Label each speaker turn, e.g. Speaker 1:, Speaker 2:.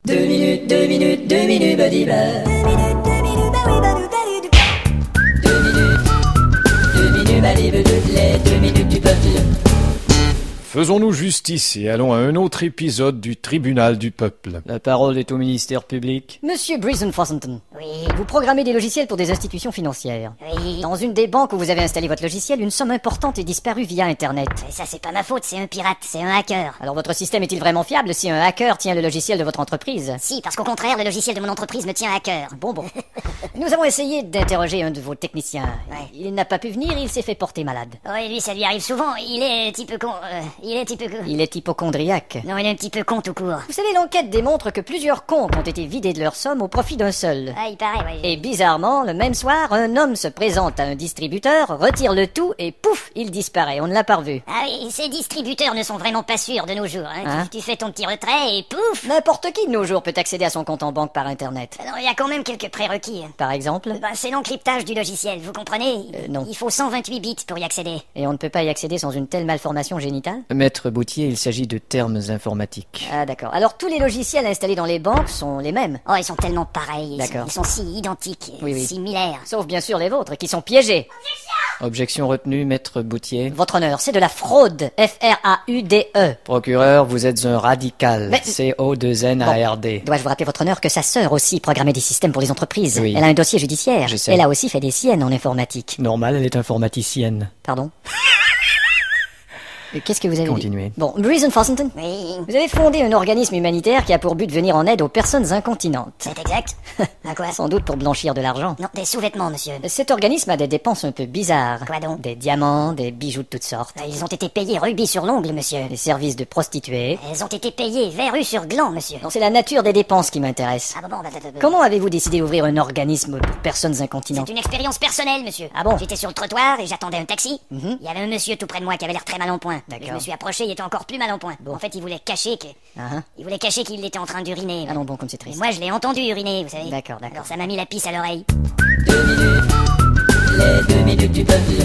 Speaker 1: 2 minutes, badiba. 2 minutes, badiba, les 2 minutes du peuple.
Speaker 2: Faisons-nous justice et allons à un autre épisode du tribunal du peuple.
Speaker 3: La parole est au ministère public.
Speaker 4: Monsieur Breezen-Fossenton.
Speaker 5: Oui.
Speaker 4: Vous programmez des logiciels pour des institutions financières.
Speaker 5: Oui.
Speaker 4: Dans une des banques où vous avez installé votre logiciel, une somme importante est disparue via Internet.
Speaker 5: Et ça, c'est pas ma faute, c'est un pirate, c'est un hacker.
Speaker 4: Alors votre système est-il vraiment fiable si un hacker tient le logiciel de votre entreprise?
Speaker 5: Si, parce qu'au contraire, le logiciel de mon entreprise me tient à cœur.
Speaker 4: Bon. Nous avons essayé d'interroger un de vos techniciens.
Speaker 5: Ouais.
Speaker 4: Il n'a pas pu venir, il s'est fait porter malade.
Speaker 5: Oui, lui, ça lui arrive souvent. Il est un petit peu con.
Speaker 4: Il est hypocondriaque.
Speaker 5: Non, il est un petit peu con tout court.
Speaker 4: Vous savez, l'enquête démontre que plusieurs comptes ont été vidés de leur somme au profit d'un seul.
Speaker 5: Ah, il paraît, ouais.
Speaker 4: Et bizarrement, le même soir, un homme se présente à un distributeur, retire le tout et pouf, il disparaît. On ne l'a pas revu.
Speaker 5: Ah oui, ces distributeurs ne sont vraiment pas sûrs de nos jours. Hein. Tu fais ton petit retrait et pouf.
Speaker 4: N'importe qui de nos jours peut accéder à son compte en banque par Internet.
Speaker 5: Non, il y a quand même quelques prérequis.
Speaker 4: Par exemple?
Speaker 5: C'est l'encryptage du logiciel, vous comprenez?
Speaker 4: Non.
Speaker 5: Il faut 128 bits pour y accéder.
Speaker 4: Et on ne peut pas y accéder sans une telle malformation génitale?
Speaker 3: Maître Boutier, il s'agit de termes informatiques.
Speaker 4: Ah d'accord. Alors tous les logiciels installés dans les banques sont les mêmes?
Speaker 5: Oh, ils sont tellement pareils.
Speaker 4: D'accord.
Speaker 5: Ils sont si identiques,
Speaker 4: Oui.
Speaker 5: similaires.
Speaker 4: Sauf bien sûr les vôtres, qui sont piégés.
Speaker 3: Objection retenue, Maître Boutier.
Speaker 4: Votre honneur, c'est de la fraude. F-R-A-U-D-E.
Speaker 3: Procureur, vous êtes un radical.
Speaker 4: Mais-
Speaker 3: C-O-2-N-A-R-D.
Speaker 4: Dois-je vous rappeler, votre honneur, que sa sœur aussi programmait des systèmes pour les entreprises?
Speaker 3: Oui.
Speaker 4: Elle a un dossier judiciaire.
Speaker 3: Je sais.
Speaker 4: Elle a aussi fait des siennes en informatique.
Speaker 3: Normal, elle est informaticienne.
Speaker 4: Pardon? Qu'est-ce que vous avez
Speaker 3: Continuez.
Speaker 4: dit? Bon, Breezen-Fossenton,
Speaker 5: Oui,
Speaker 4: vous avez fondé un organisme humanitaire qui a pour but de venir en aide aux personnes incontinentes.
Speaker 5: c'est exact. À quoi?
Speaker 4: Sans doute pour blanchir de l'argent.
Speaker 5: Non, des sous-vêtements, monsieur.
Speaker 4: Cet organisme a des dépenses un peu bizarres.
Speaker 5: Quoi donc?
Speaker 4: Des diamants, des bijoux de toutes sortes.
Speaker 5: Ils ont été payés rubis sur l'ongle, monsieur.
Speaker 4: Des services de prostituées.
Speaker 5: Elles ont été payées verrues sur gland, monsieur.
Speaker 4: Non, c'est la nature des dépenses qui m'intéresse.
Speaker 5: Ah bon,
Speaker 4: Comment avez-vous décidé d'ouvrir un organisme pour personnes incontinentes?
Speaker 5: C'est une expérience personnelle, monsieur.
Speaker 4: Ah bon?
Speaker 5: J'étais sur le trottoir et j'attendais un taxi.
Speaker 4: Mhm.
Speaker 5: Il y avait un monsieur tout près de moi qui avait l'air très mal en point.
Speaker 4: D'accord.
Speaker 5: Je me suis approché, il était encore plus mal en point. En fait, il voulait cacher que...
Speaker 4: Ah,
Speaker 5: Il voulait cacher qu'il était en train d'uriner.
Speaker 4: ah non, bon, comme c'est
Speaker 5: Et
Speaker 4: triste.
Speaker 5: moi, je l'ai entendu uriner, vous savez.
Speaker 4: D'accord.
Speaker 5: Alors ça m'a mis la pisse à l'oreille.
Speaker 1: 2 minutes, les 2 minutes du peuple.